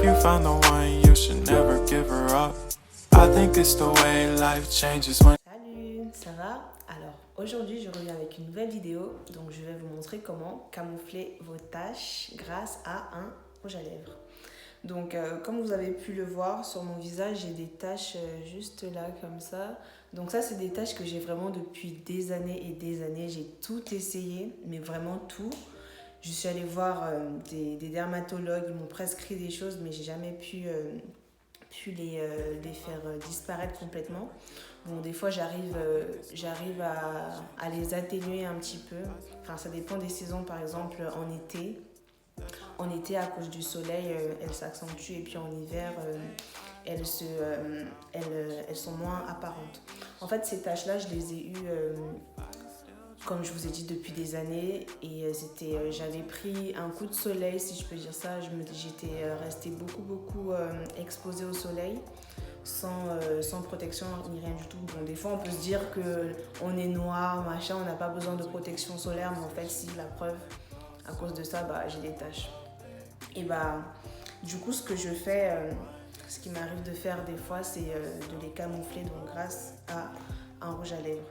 If you found the one, you should never give her up. I think it's the way life changes when... Salut, ça va? Alors aujourd'hui je reviens avec une nouvelle vidéo, donc je vais vous montrer comment camoufler vos taches grâce à un rouge à lèvres. Donc comme vous avez pu le voir sur mon visage, j'ai des taches juste là comme ça. Donc ça c'est des taches que j'ai vraiment depuis des années et des années. J'ai tout essayé, mais vraiment tout. Je suis allée voir des dermatologues, ils m'ont prescrit des choses, mais j'ai jamais pu les faire disparaître complètement. Bon, des fois j'arrive à les atténuer un petit peu. Enfin ça dépend des saisons, par exemple en été. En été, à cause du soleil, elles s'accentuent et puis en hiver, elles sont moins apparentes. En fait, ces taches-là, je les ai eues, comme je vous ai dit, depuis des années. Et j'avais pris un coup de soleil, si je peux dire ça. J'étais restée beaucoup exposée au soleil, sans protection ni rien du tout. Bon, des fois, on peut se dire qu'on est noir, machin, on n'a pas besoin de protection solaire. Mais en fait, si, la preuve, à cause de ça, j'ai des taches. Et du coup, ce que je fais, ce qui m'arrive de faire des fois, c'est de les camoufler donc grâce à un rouge à lèvres.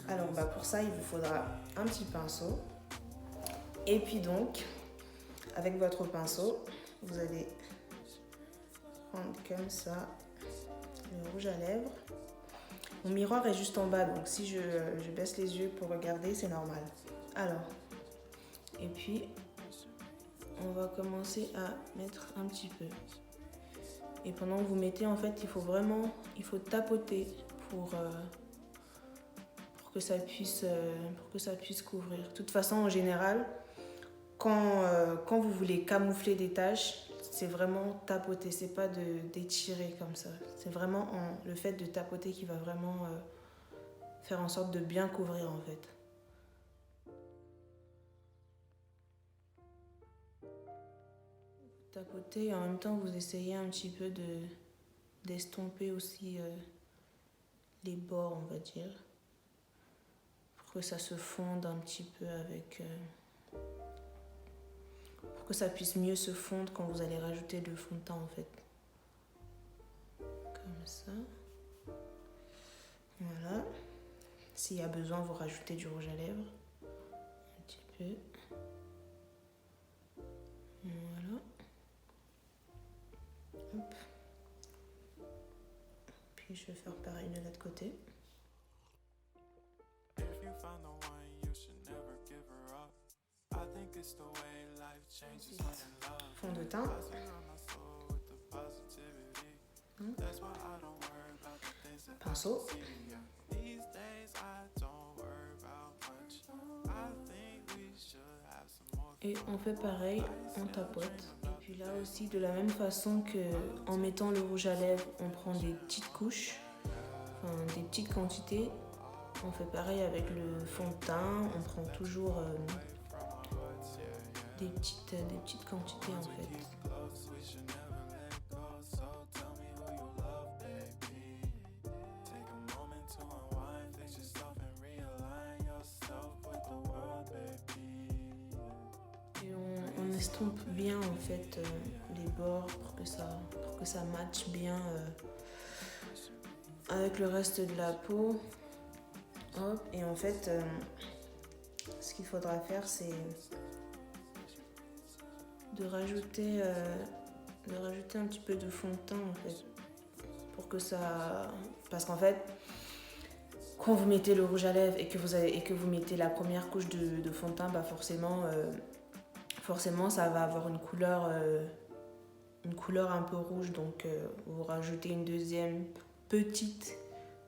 Alors pour ça, il vous faudra un petit pinceau. Et puis donc, avec votre pinceau, vous allez prendre comme ça le rouge à lèvres. Mon miroir est juste en bas, donc si je baisse les yeux pour regarder, c'est normal. Alors, et puis on va commencer à mettre un petit peu. Et pendant que vous mettez, en fait, il faut tapoter pour que ça puisse couvrir. De toute façon, en général, quand vous voulez camoufler des taches, c'est vraiment tapoter, c'est pas d'étirer comme ça. C'est vraiment le fait de tapoter qui va vraiment faire en sorte de bien couvrir, en fait. Tapoter et en même temps vous essayez un petit peu d'estomper aussi les bords, on va dire, pour que ça se fonde un petit peu avec pour que ça puisse mieux se fondre quand vous allez rajouter le fond de teint, en fait, comme ça. Voilà, s'il y a besoin vous rajoutez du rouge à lèvres un petit peu. Voilà. Hop. Puis je vais faire pareil de l'autre côté. Fond de teint. Pinceau. Et on fait pareil, on tapote. Et puis là aussi, de la même façon qu'en mettant le rouge à lèvres, on prend des petites couches, enfin des petites quantités. On fait pareil avec le fond de teint, on prend toujours des petites quantités, en fait. On estompe bien, en fait, les bords pour que ça matche bien avec le reste de la peau. Hop. Et en fait, ce qu'il faudra faire, c'est de rajouter un petit peu de fond de teint, en fait, pour que ça... Parce qu'en fait, quand vous mettez le rouge à lèvres et que vous mettez la première couche de fond de teint, forcément ça va avoir une couleur un peu rouge, donc vous rajoutez une deuxième petite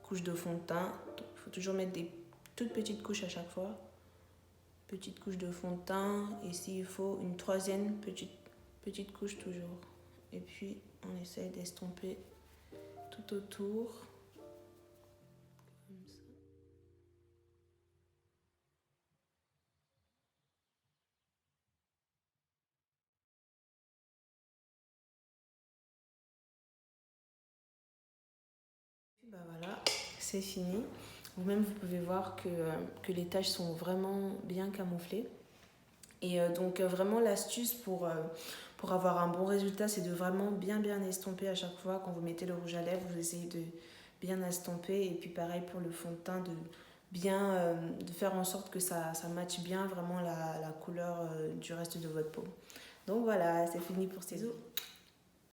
couche de fond de teint. Donc, il faut toujours mettre des toutes petites couches à chaque fois. Petite couche de fond de teint, et s'il faut une troisième petite couche toujours. Et puis on essaye d'estomper tout autour. Comme ça. Voilà, c'est fini. Vous-même, vous pouvez voir que les taches sont vraiment bien camouflées. Et donc vraiment l'astuce pour pour avoir un bon résultat, c'est de vraiment bien estomper à chaque fois. Quand vous mettez le rouge à lèvres, vous essayez de bien estomper. Et puis pareil pour le fond de teint, de faire en sorte que ça matche bien vraiment la couleur du reste de votre peau. Donc voilà, c'est fini pour ces os.